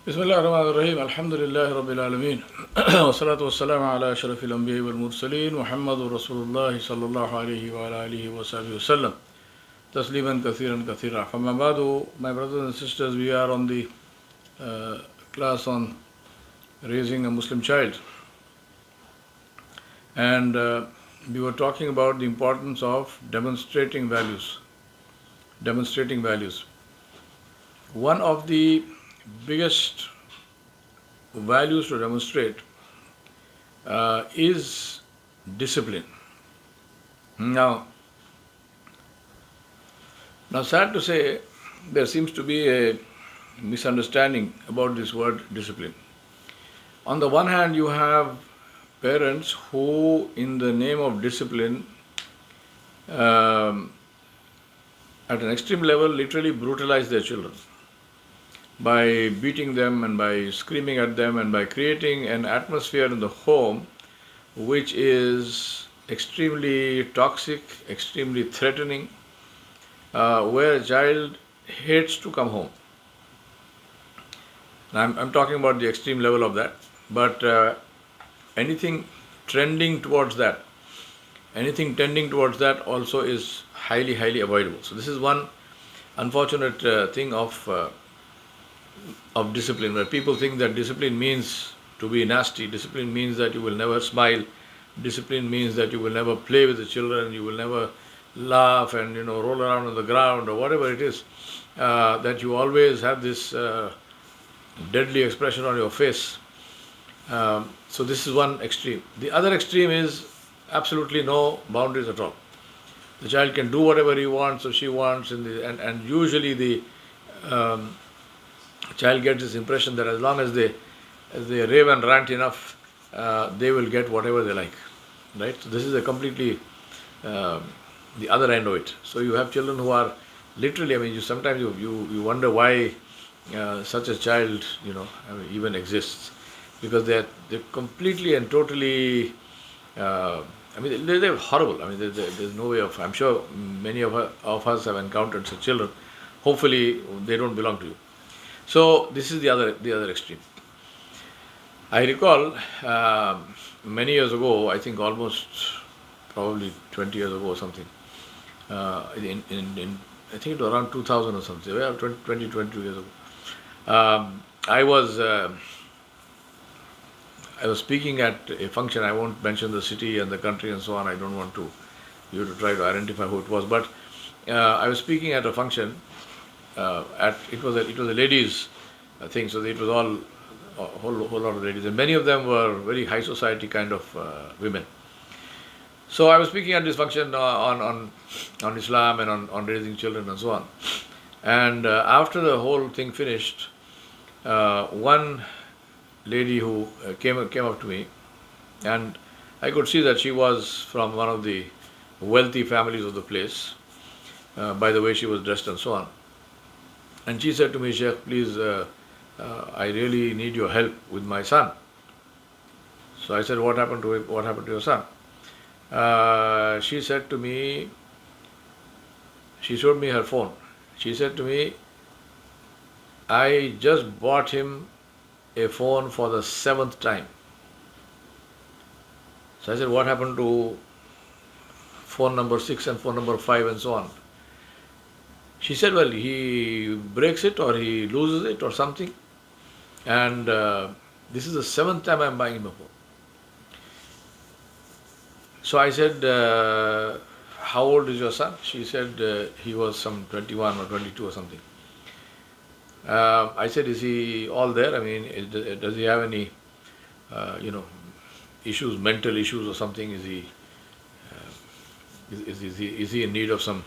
بسم الله الرحمن الرحيم الحمد لله رب العالمين والصلاة والسلام على أشرف الأنبياء والمرسلين محمد رسول الله صلى الله عليه وعلى آله وصحبه وسلم تسليما كثيرا كثيرا. فما بعد, my brothers and sisters, we are on the class on raising a Muslim child, and we were talking about the importance of demonstrating values. One of the biggest values to demonstrate is discipline. Now, sad to say, there seems to be a misunderstanding about this word discipline. On the one hand, you have parents who, in the name of discipline, at an extreme level, literally brutalize their children by beating them and by screaming at them and by creating an atmosphere in the home which is extremely toxic, extremely threatening, where a child hates to come home. I'm talking about the extreme level of that, but anything tending towards that also is highly avoidable. So this is one unfortunate thing of discipline, where people think that discipline means to be nasty, discipline means that you will never smile, discipline means that you will never play with the children, you will never laugh and roll around on the ground or whatever it is, that you always have this deadly expression on your face. So this is one extreme. The other extreme is absolutely no boundaries at all. The child can do whatever he wants or she wants, and usually the child gets this impression that as long as they rave and rant enough, they will get whatever they like, right? So this is a completely the other end of it. So you have children who are literally, sometimes you wonder why such a child even exists, because they're completely and totally they're horrible. There's no way of, I'm sure many of us have encountered such children. Hopefully they don't belong to you. So this is the other extreme. I recall many years ago, I think almost probably 20 years ago or something, in I think it was around 2000 or something, 22 years ago, I was speaking at a function. I won't mention the city and the country and so on. I don't want you to try to identify who it was, but I was speaking at a function. It was a ladies' thing, so it was all a whole lot of ladies, and many of them were very high society kind of women. So I was speaking at this function on Islam and on raising children and so on. And after the whole thing finished, one lady who came up to me, and I could see that she was from one of the wealthy families of the place, by the way she was dressed and so on. And she said to me, "Sheikh, please, I really need your help with my son." So I said, "What happened to your son?" She said to me, she showed me her phone. She said to me, "I just bought him a phone for the 7th time." So I said, "What happened to phone number 6 and phone number 5 and so on?" She said, "Well, he breaks it or he loses it or something, and this is the 7th time I'm buying him a phone." So I said, "How old is your son?" She said he was some 21 or 22 or something. I said, "Is he all there? Does he have any issues, mental issues or something? Is he in need of some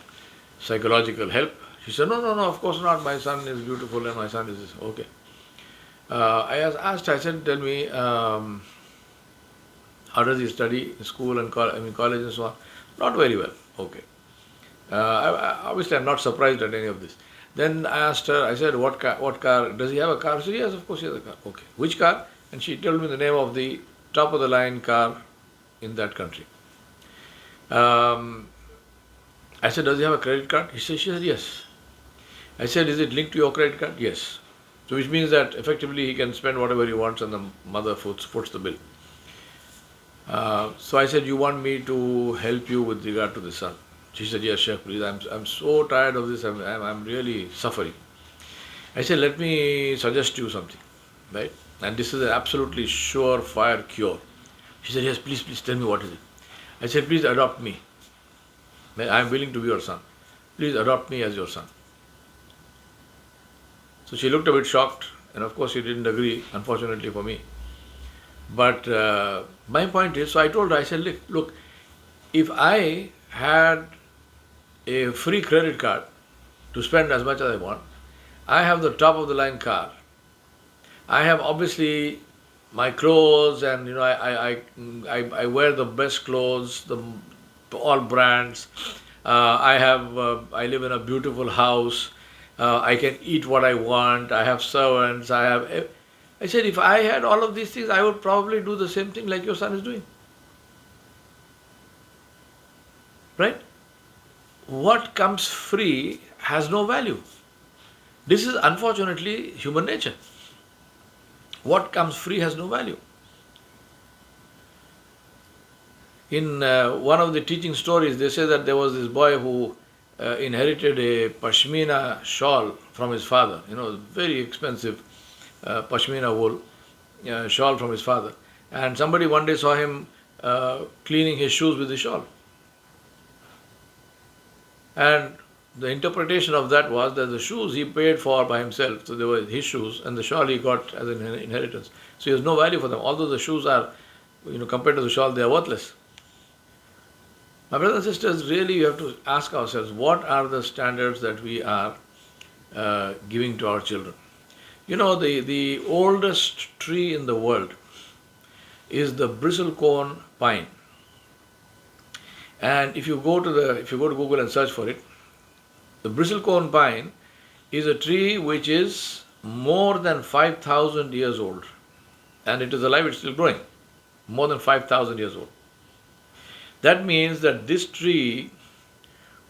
psychological help?" She said, No, of course not. My son is beautiful and my son is this." Okay. I asked, I said, "Tell me, how does he study in school and college and so on?" "Not very well." Okay. Obviously, I'm not surprised at any of this. Then I asked her, I said, what car, does he have a car?" She said, "Yes, of course he has a car." "Okay. Which car?" And she told me the name of the top of the line car in that country. I said, "Does he have a credit card?" She said, "Yes." I said, "Is it linked to your credit card?" "Yes." So which means that effectively he can spend whatever he wants and the mother foots the bill. So I said, you want me to help you with regard to the son? She said, yes, Sheikh, please. I'm so tired of this. I'm really suffering. I said, let me suggest you something, right? And this is an absolutely surefire cure. She said, yes, please tell me what is it. I said, please adopt me. I am willing to be your son. Please adopt me as your son. So she looked a bit shocked, and of course she didn't agree, unfortunately for me. But my point is, so I told her, I said, look, if I had a free credit card to spend as much as I want, I have the top of the line car. I have obviously my clothes, and I wear the best clothes, all brands. I live in a beautiful house. I can eat what I want. I have servants. I said, if I had all of these things, I would probably do the same thing like your son is doing. Right? What comes free has no value. This is unfortunately human nature. What comes free has no value. In one of the teaching stories, they say that there was this boy who inherited a pashmina shawl from his father, very expensive pashmina wool shawl from his father. And somebody one day saw him cleaning his shoes with the shawl. And the interpretation of that was that the shoes he paid for by himself, so they were his shoes, and the shawl he got as an inheritance. So he has no value for them. Although the shoes are, compared to the shawl, they are worthless. My brothers and sisters, really you have to ask ourselves, what are the standards that we are giving to our children? The oldest tree in the world is the bristlecone pine. And if you go to Google and search for it, the bristlecone pine is a tree which is more than 5,000 years old. And it is alive, it's still growing. More than 5,000 years old. That means that this tree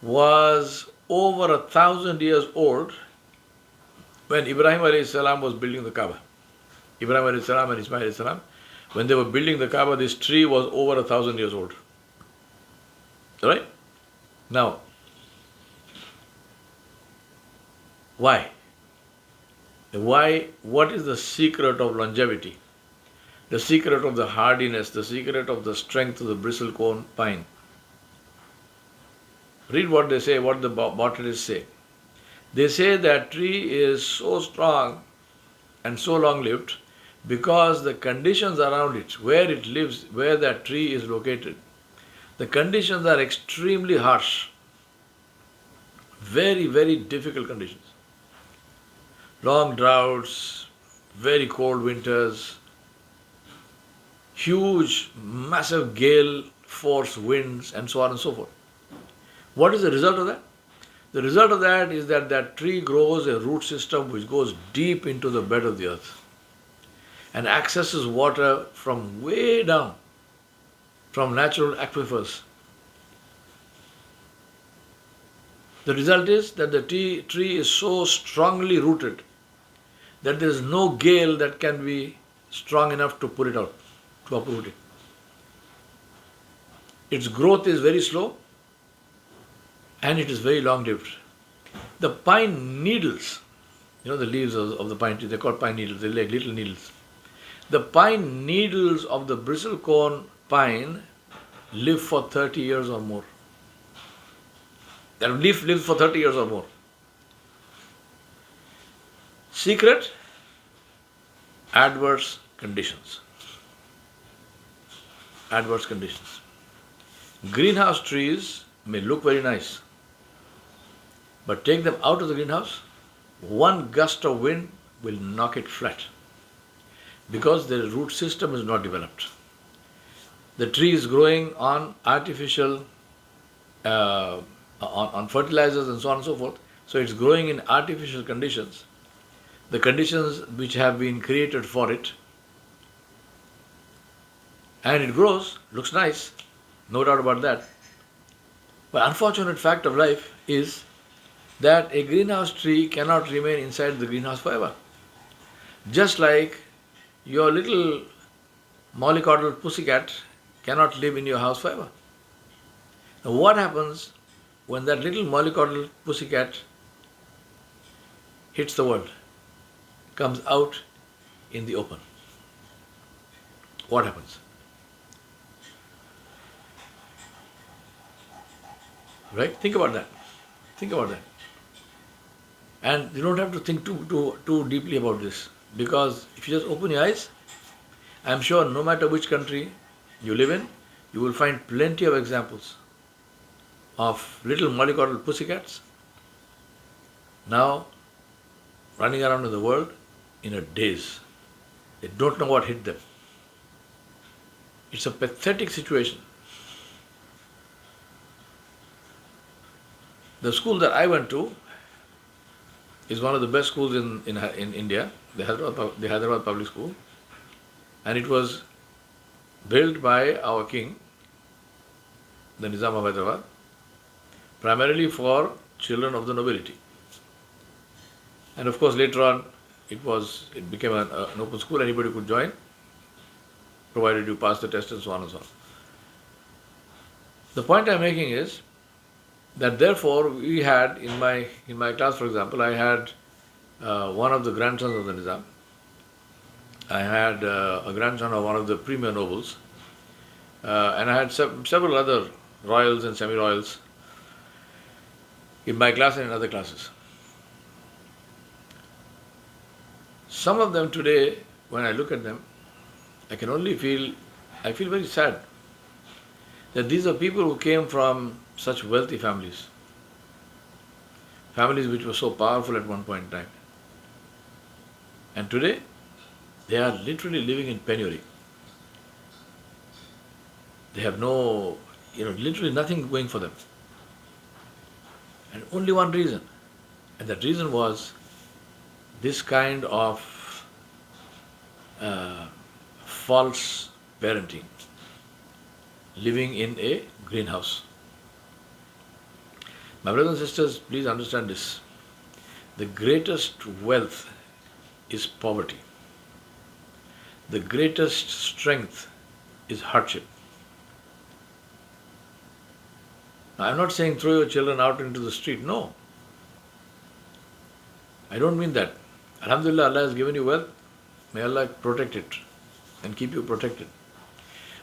was over 1,000 years old when Ibrahim alayhi salam was building the Kaaba. Ibrahim alayhi salam and Ismail alayhi salam, when they were building the Kaaba, this tree was over 1,000 years old. Right? Now, why? What is the secret of longevity? The secret of the hardiness, the secret of the strength of the bristlecone pine. Read what they say, what the botanists say. They say that tree is so strong and so long-lived because the conditions around it, where it lives, where that tree is located, the conditions are extremely harsh. Very, very difficult conditions. Long droughts, very cold winters, huge, massive gale force winds, and so on and so forth. What is the result of that? The result of that is that that tree grows a root system which goes deep into the bed of the earth and accesses water from way down, from natural aquifers. The result is that the tree is so strongly rooted that there is no gale that can be strong enough to pull it out, to uproot it. Its growth is very slow and it is very long-lived. The pine needles, the leaves of the pine tree, they're called pine needles, they're like little needles. The pine needles of the bristlecone pine live for 30 years or more. That leaf lives for 30 years or more. Secret? Adverse conditions. Adverse conditions. Greenhouse trees may look very nice, but take them out of the greenhouse, one gust of wind will knock it flat because the root system is not developed. The tree is growing on artificial, on fertilizers and so on and so forth. So it's growing in artificial conditions, the conditions which have been created for it. And it grows, looks nice, no doubt about that. But unfortunate fact of life is that a greenhouse tree cannot remain inside the greenhouse forever. Just like your little mollycoddled pussycat cannot live in your house forever. Now, what happens when that little mollycoddled pussycat hits the world, comes out in the open? What happens? Right? Think about that. Think about that. And you don't have to think too deeply about this, because if you just open your eyes, I'm sure no matter which country you live in, you will find plenty of examples of little mollycoddled pussycats now running around in the world in a daze. They don't know what hit them. It's a pathetic situation. The school that I went to is one of the best schools in India, the Hyderabad Public School, and it was built by our king, the Nizam of Hyderabad, primarily for children of the nobility. And of course later on it became an open school, anybody could join, provided you pass the test and so on and so on. The point I'm making is that therefore we had, in my class for example, I had one of the grandsons of the Nizam. I had a grandson of one of the premier nobles, and I had several other royals and semi-royals in my class and in other classes. Some of them today, when I look at them, I feel very sad that these are people who came from such wealthy families which were so powerful at one point in time. And today, they are literally living in penury. They have literally nothing going for them. And only one reason. And that reason was this kind of false parenting, living in a greenhouse. My brothers and sisters, please understand this. The greatest wealth is poverty. The greatest strength is hardship. Now, I'm not saying throw your children out into the street. No. I don't mean that. Alhamdulillah, Allah has given you wealth. May Allah protect it and keep you protected.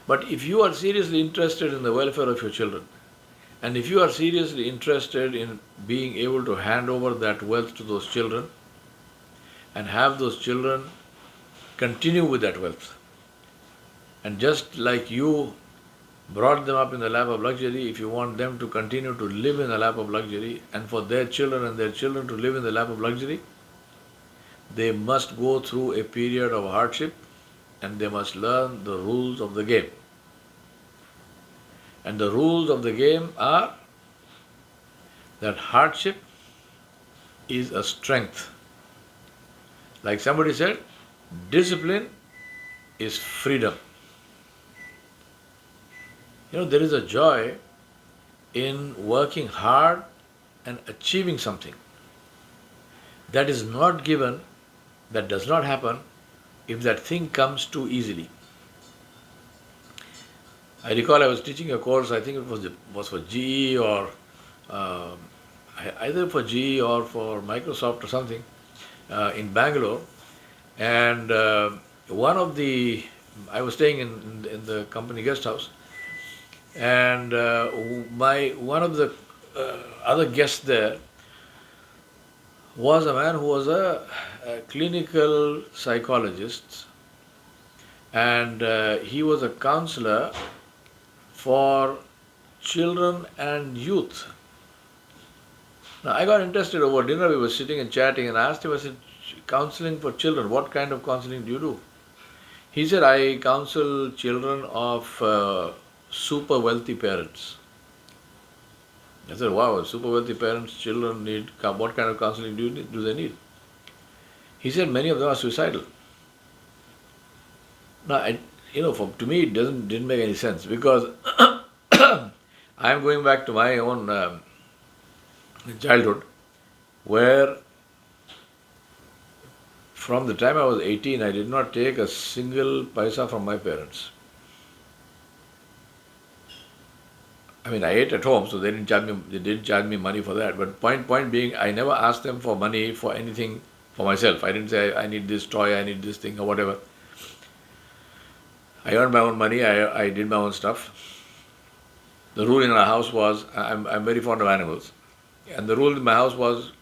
But if you are seriously interested in the welfare of your children, and if you are seriously interested in being able to hand over that wealth to those children and have those children continue with that wealth, and just like you brought them up in the lap of luxury, if you want them to continue to live in the lap of luxury and for their children and their children to live in the lap of luxury, they must go through a period of hardship and they must learn the rules of the game. And the rules of the game are that hardship is a strength. Like somebody said, discipline is freedom. There is a joy in working hard and achieving something. That is not given, that does not happen if that thing comes too easily. I recall I was teaching a course, I think it was for GE or either for GE or for Microsoft or something in Bangalore, and I was staying in the company guest house, and one of the other guests there was a man who was a clinical psychologist, and he was a counselor for children and youth. Now, I got interested over dinner. We were sitting and chatting, and I asked him, I said, counseling for children, what kind of counseling do you do? He said, I counsel children of super wealthy parents. I said, wow, super wealthy parents, children need, what kind of counseling do they need? He said, many of them are suicidal. Now, to me, it didn't make any sense, because I am going back to my own childhood, where from the time I was 18, I did not take a single paisa from my parents. I mean, I ate at home, so they didn't charge me money for that. But point being, I never asked them for money for anything for myself. I didn't say I need this toy, I need this thing, or whatever. I earned my own money. I did my own stuff. The rule in our house was, I'm very fond of animals, and the rule in my house was,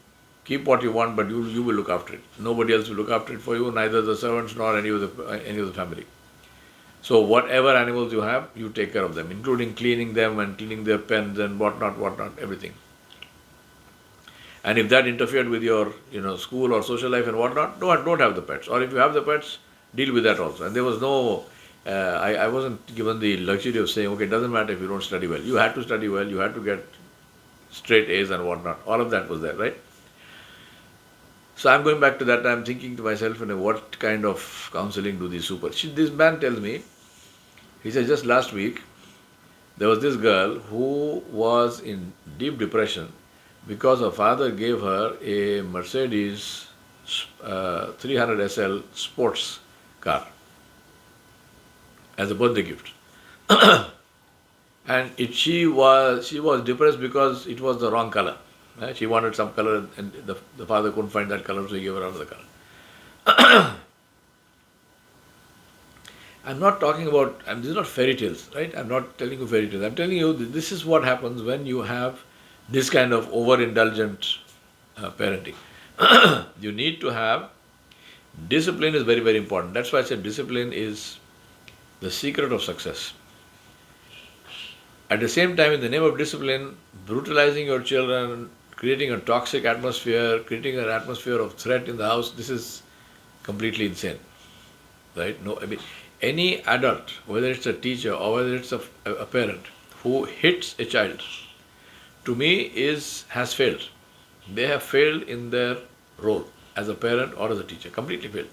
keep what you want, but you will look after it. Nobody else will look after it for you, neither the servants nor any of the family. So whatever animals you have, you take care of them, including cleaning them and cleaning their pens and whatnot, everything. And if that interfered with your, school or social life and whatnot, don't have the pets. Or if you have the pets, deal with that also. And there was no, I wasn't given the luxury of saying, okay, it doesn't matter if you don't study well. You had to study well, you had to get straight A's and whatnot. All of that was there, right? So I'm going back to that. I'm thinking to myself, what kind of counseling do these this man tells me, he says, just last week, there was this girl who was in deep depression because her father gave her a Mercedes 300 SL sports car as a birthday gift. And she was depressed because it was the wrong color. She wanted some color and the father couldn't find that color, so he gave her another color. I'm not talking about, this is not fairy tales, right? I'm not telling you fairy tales. I'm telling you this is what happens when you have this kind of overindulgent parenting. You need to have, discipline is very, very important. That's why I said discipline is the secret of success. At the same time, in the name of discipline, brutalizing your children, creating a toxic atmosphere, creating an atmosphere of threat in the house, this is completely insane, right? No, I mean, any adult, whether it's a teacher or whether it's a parent who hits a child, to me has failed. They have failed in their role as a parent or as a teacher, completely failed.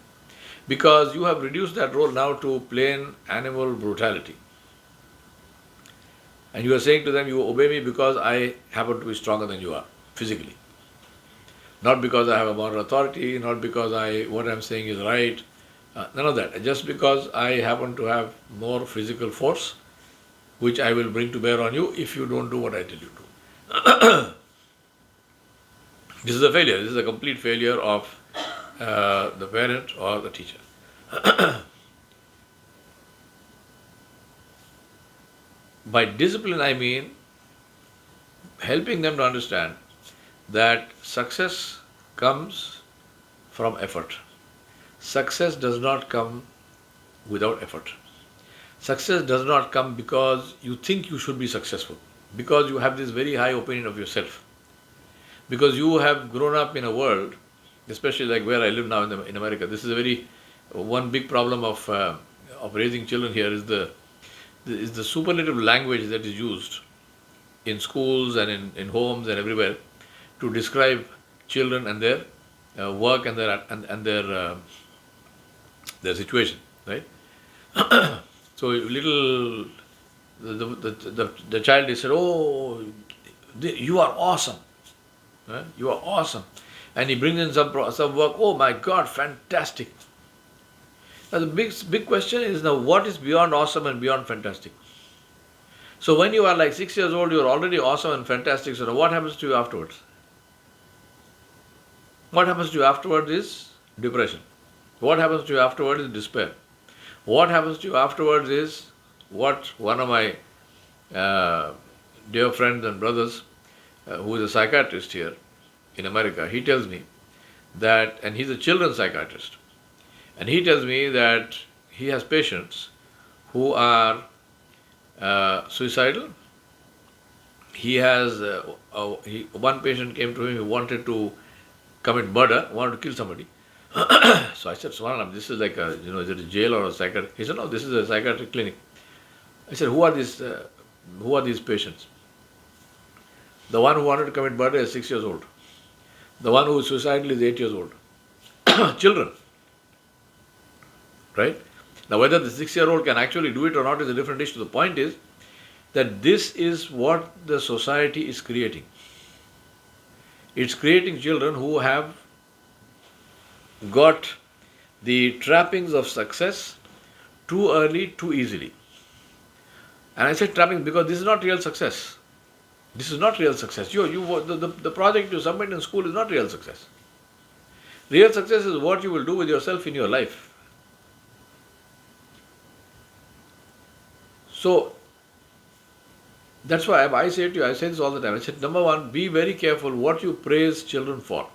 Because you have reduced that role now to plain animal brutality. And you are saying to them, you obey me because I happen to be stronger than you are, physically. Not because I have a moral authority, not because what I'm saying is right, none of that. Just because I happen to have more physical force, which I will bring to bear on you if you don't do what I tell you to. This is a failure. This is a complete failure of the parent or the teacher. By discipline, I mean helping them to understand that success comes from effort. Success does not come without effort. Success does not come because you think you should be successful, because you have this very high opinion of yourself, because you have grown up in a world, especially like where I live now in America. This is one big problem of raising children here is the superlative language that is used in schools and in homes and everywhere to describe children and their work and their situation, right? So the child is said, "Oh, you are awesome, right? You are awesome," and he brings in some work. "Oh my God, fantastic!" Now the big question is now, what is beyond awesome and beyond fantastic? So when you are like 6 years old, you are already awesome and fantastic. So now what happens to you afterwards? What happens to you afterwards is depression. What happens to you afterwards is despair. What happens to you afterwards is what one of my dear friends and brothers, who is a psychiatrist here in America, he tells me that, and he's a children's psychiatrist, and he tells me that he has patients who are suicidal. He has, one patient came to him, he wanted to commit murder, wanted to kill somebody. So I said, Subhanallah, this is like is it a jail or a psychiatric? He said, no, this is a psychiatric clinic. I said, who are these patients? The one who wanted to commit murder is 6 years old. The one who is suicidal is 8 years old. Children. Right? Now whether the 6-year-old can actually do it or not is a different issue. The point is that this is what the society is creating. It's creating children who have got the trappings of success too early, too easily. And I said trappings because this is not real success. This is not real success. The project you submit in school is not real success. Real success is what you will do with yourself in your life. So, that's why I say to you, I say this all the time. I said, number one, be very careful what you praise children for.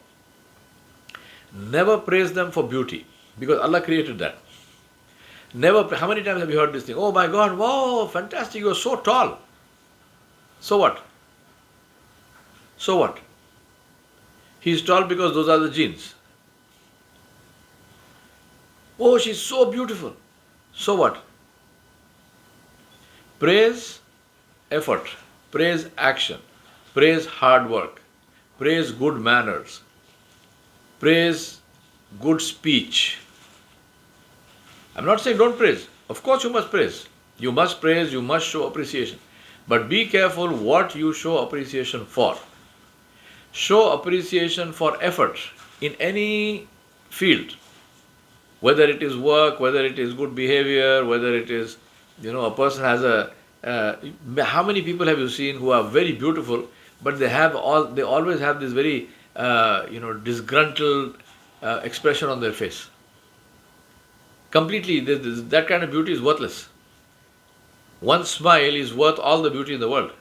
Never praise them for beauty, because Allah created that. Never. How many times have you heard this thing? Oh my God, wow, fantastic, you're so tall. So what? So what? He's tall because those are the genes. Oh, she's so beautiful. So what? Praise effort, praise action, praise hard work, praise good manners, praise good speech. I'm not saying don't praise. Of course you must praise. You must praise, you must show appreciation. But be careful what you show appreciation for. Show appreciation for effort in any field. Whether it is work, whether it is good behavior, whether it is, a person has how many people have you seen who are very beautiful, but they always have this very, disgruntled expression on their face. Completely, that kind of beauty is worthless. One smile is worth all the beauty in the world.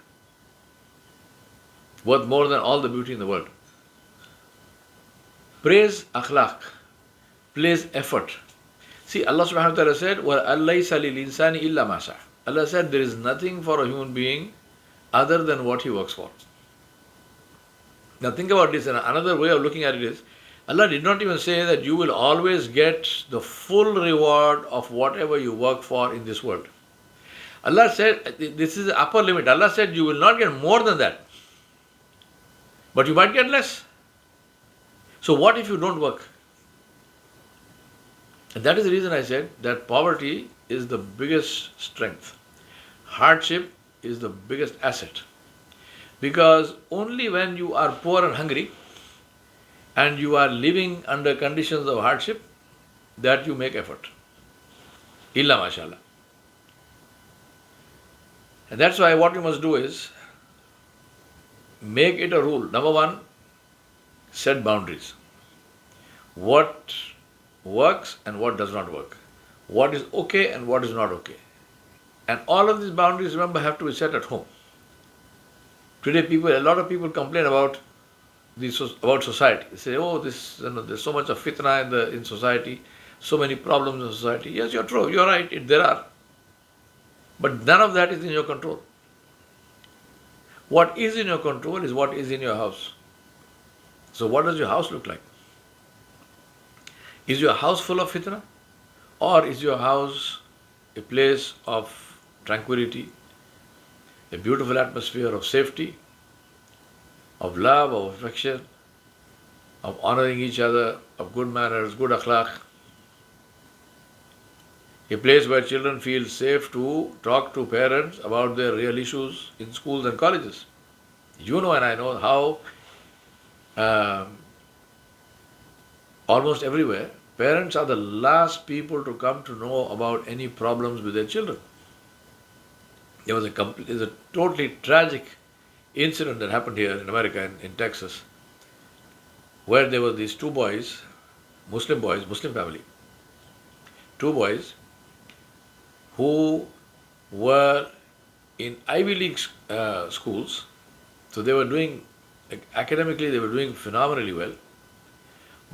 Worth more than all the beauty in the world. Praise akhlaq. Praise effort. See, Allah subhanahu wa ta'ala said, وَأَلَّيْسَ لِلْإِنسَانِ إِلَّا مَا شَاءَ. Allah said, there is nothing for a human being other than what he works for. Now think about this, and another way of looking at it is, Allah did not even say that you will always get the full reward of whatever you work for in this world. Allah said, this is the upper limit. Allah said, you will not get more than that. But you might get less. So what if you don't work? And that is the reason I said that poverty is the biggest strength. Hardship is the biggest asset. Because only when you are poor and hungry and you are living under conditions of hardship that you make effort. Illa mashallah. And that's why what you must do is make it a rule. Number one, set boundaries. What works and what does not work. What is okay and what is not okay. And all of these boundaries, remember, have to be set at home. Today, a lot of people complain about society. They say, oh, there's so much of fitna in society, so many problems in society. Yes, you're true, you're right, there are. But none of that is in your control. What is in your control is what is in your house. So what does your house look like? Is your house full of fitna? Or is your house a place of tranquility, a beautiful atmosphere of safety, of love, of affection, of honoring each other, of good manners, good akhlaq? A place where children feel safe to talk to parents about their real issues in schools and colleges. You know and I know how almost everywhere, parents are the last people to come to know about any problems with their children. There's a totally tragic incident that happened here in America, in Texas, where there were these two boys, Muslim family, two boys who were in Ivy League schools. So they were doing, academically they were doing phenomenally well.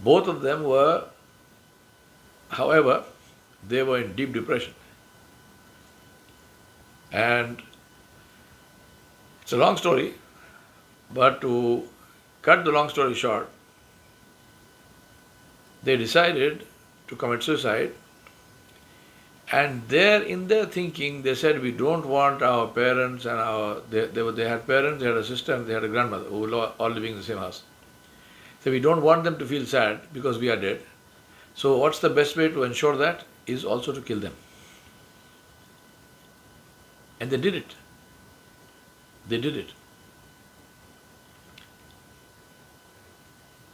Both of them were, however, they were in deep depression. And it's a long story, but to cut the long story short, they decided to commit suicide. And in their thinking, they said, we don't want our parents and they had parents, they had a sister, and they had a grandmother who were all living in the same house. So we don't want them to feel sad because we are dead. So what's the best way to ensure that is also to kill them. And they did it. They did it.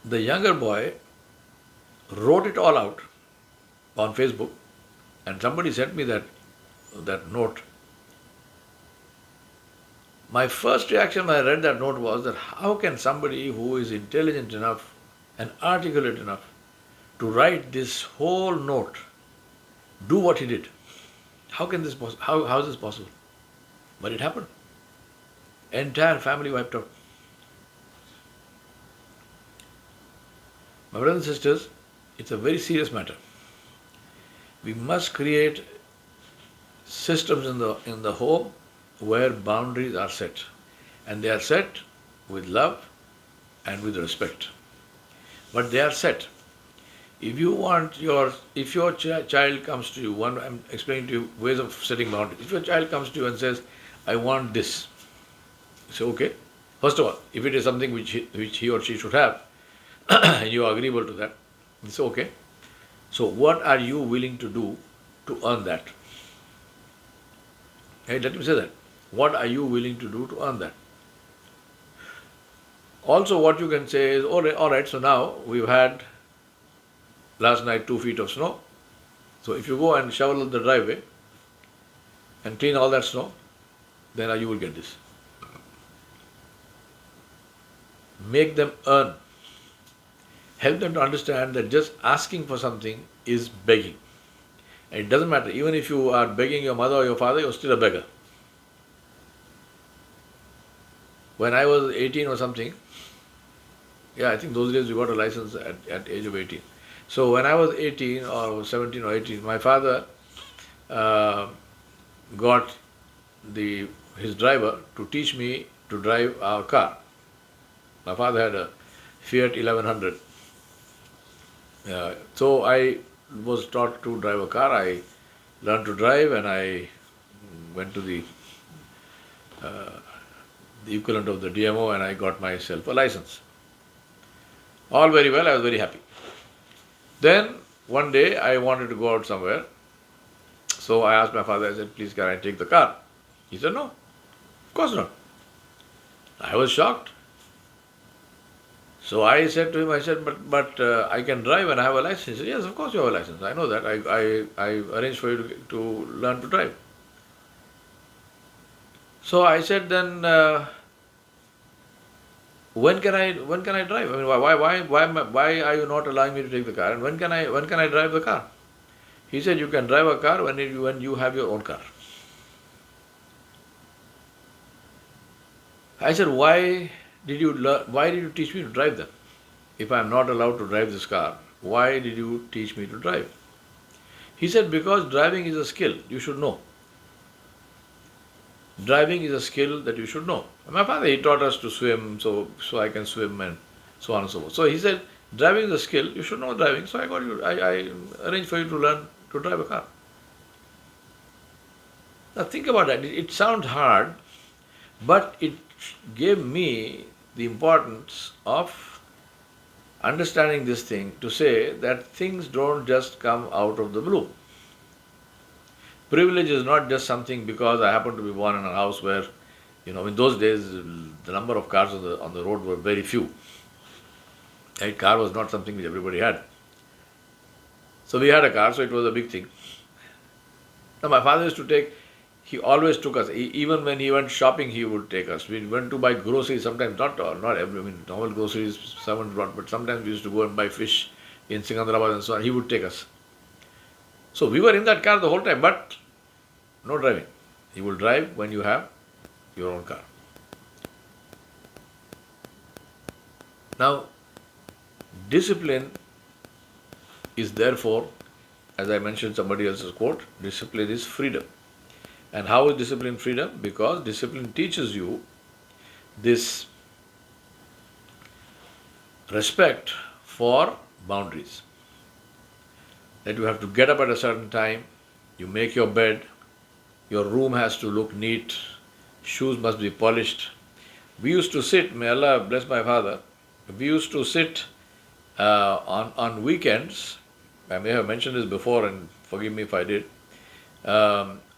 The younger boy wrote it all out on Facebook, and somebody sent me that note. My first reaction when I read that note was that how can somebody who is intelligent enough and articulate enough to write this whole note do what he did? How can this how is this possible? But it happened. Entire family wiped out. My brothers and sisters, it's a very serious matter. We must create systems in the home where boundaries are set, and they are set with love and with respect. But they are set. If your child comes to you, I'm explaining to you ways of setting boundaries. If your child comes to you and says, "I want this," you say, "Okay." First of all, if it is something which he or she should have, and you are agreeable to that, it's okay. So what are you willing to do to earn that? Hey, let me say that. What are you willing to do to earn that? Also, what you can say is, all right, so now we've had last night 2 feet of snow. So if you go and shovel the driveway and clean all that snow, then you will get this. Make them earn. Help them to understand that just asking for something is begging. And it doesn't matter. Even if you are begging your mother or your father, you're still a beggar. When I was 18 or something, I think those days we got a license at age of 18. So when I was 18 or 17 or 18, my father got his driver to teach me to drive our car. My father had a Fiat 1100. So I was taught to drive a car. I learned to drive, and I went to the equivalent of the DMO, and I got myself a license. All very well, I was very happy. Then one day I wanted to go out somewhere. So I asked my father, I said, "Please, can I take the car?" He said, "No, of course not." I was shocked. So I said to him, but I can drive and I have a license. He said, "Yes, of course you have a license. I know that. I arranged for you to learn to drive." So I said, "Then when can I drive? I mean, why are you not allowing me to take the car? And when can I drive the car?" He said, "You can drive a car when you have your own car." I said, why did you teach me to drive then? If I am not allowed to drive this car, why did you teach me to drive? He said, "Because driving is a skill you should know. Driving is a skill that you should know." And my father, he taught us to swim, so I can swim and so on and so forth. So he said, driving is a skill, you should know driving, so I arranged for you to learn to drive a car. Now think about that. It sounds hard, but it gave me the importance of understanding this thing, to say that things don't just come out of the blue. Privilege is not just something because I happen to be born in a house where, in those days, the number of cars on the road were very few. A car was not something which everybody had. So we had a car, so it was a big thing. Now my father used to he always took us. Even when he went shopping, he would take us. We went to buy groceries, sometimes not normal groceries someone brought, but sometimes we used to go and buy fish in Secunderabad and so on. He would take us. So we were in that car the whole time, but no driving. He will drive when you have your own car. Now, discipline is therefore, as I mentioned somebody else's quote, discipline is freedom. And how is discipline freedom? Because discipline teaches you this respect for boundaries. That you have to get up at a certain time, you make your bed, your room has to look neat, shoes must be polished. We used to sit, may Allah bless my father, we used to sit on weekends. I may have mentioned this before, and forgive me if I did.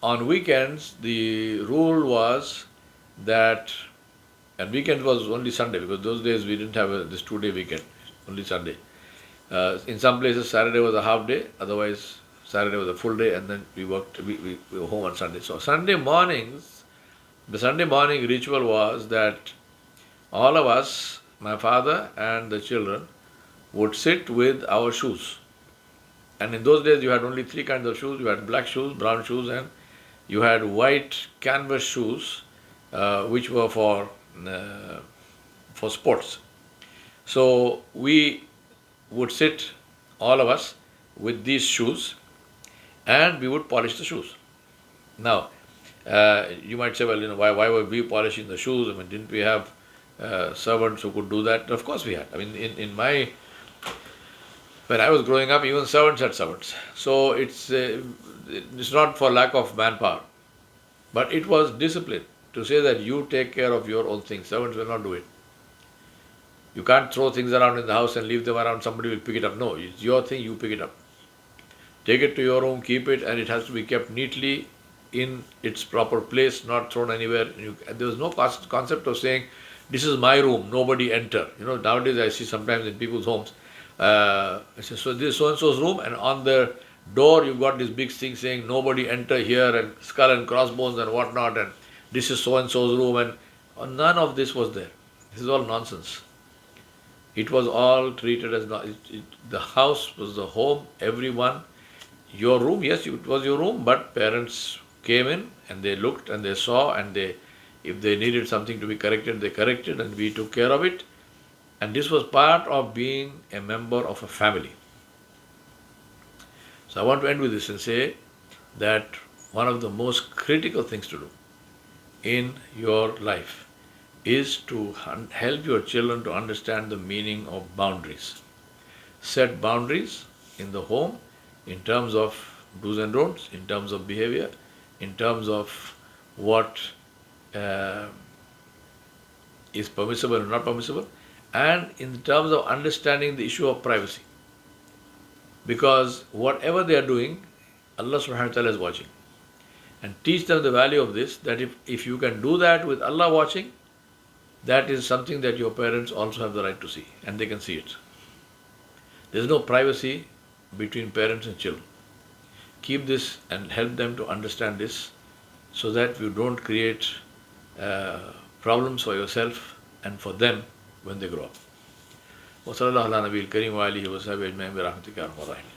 On weekends, the rule was that, and weekend was only Sunday, because those days we didn't have this 2-day weekend, only Sunday. In some places, Saturday was a half day, otherwise Saturday was a full day, and then we worked. We were home on Sunday. So Sunday mornings, the Sunday morning ritual was that all of us, my father and the children, would sit with our shoes. And in those days, you had only three kinds of shoes. You had black shoes, brown shoes, and you had white canvas shoes, which were for sports. So we would sit, all of us, with these shoes, and we would polish the shoes. Now, you might say, well, why were we polishing the shoes? I mean, didn't we have servants who could do that? Of course we had. I mean, when I was growing up, even servants had servants. So it's not for lack of manpower, but it was discipline to say that you take care of your own things. Servants will not do it. You can't throw things around in the house and leave them around. Somebody will pick it up. No, it's your thing. You pick it up. Take it to your room, keep it, and it has to be kept neatly in its proper place, not thrown anywhere. There was no concept of saying, this is my room, nobody enter. Nowadays I see sometimes in people's homes, so this is so-and-so's room, and on the door you've got this big thing saying, nobody enter here, and skull and crossbones and whatnot, and this is so-and-so's room, and none of this was there. This is all nonsense. It was all treated as, the house was the home, everyone. Your room, yes, it was your room, but parents came in and they looked and they saw, and if they needed something to be corrected, they corrected, and we took care of it. And this was part of being a member of a family. So I want to end with this and say that one of the most critical things to do in your life is to help your children to understand the meaning of boundaries. Set boundaries in the home in terms of do's and don'ts, in terms of behavior, in terms of what is permissible and not permissible, and in terms of understanding the issue of privacy. Because whatever they are doing, Allah subhanahu wa ta'ala is watching. And teach them the value of this, that if you can do that with Allah watching, that is something that your parents also have the right to see, and they can see it. There is no privacy between parents and children. Keep this and help them to understand this, so that you don't create problems for yourself and for them when they grow up. وصلى الله على نبي الكريم وآله وصحبه أجمعين برحمتك يا أرحم الراحمين.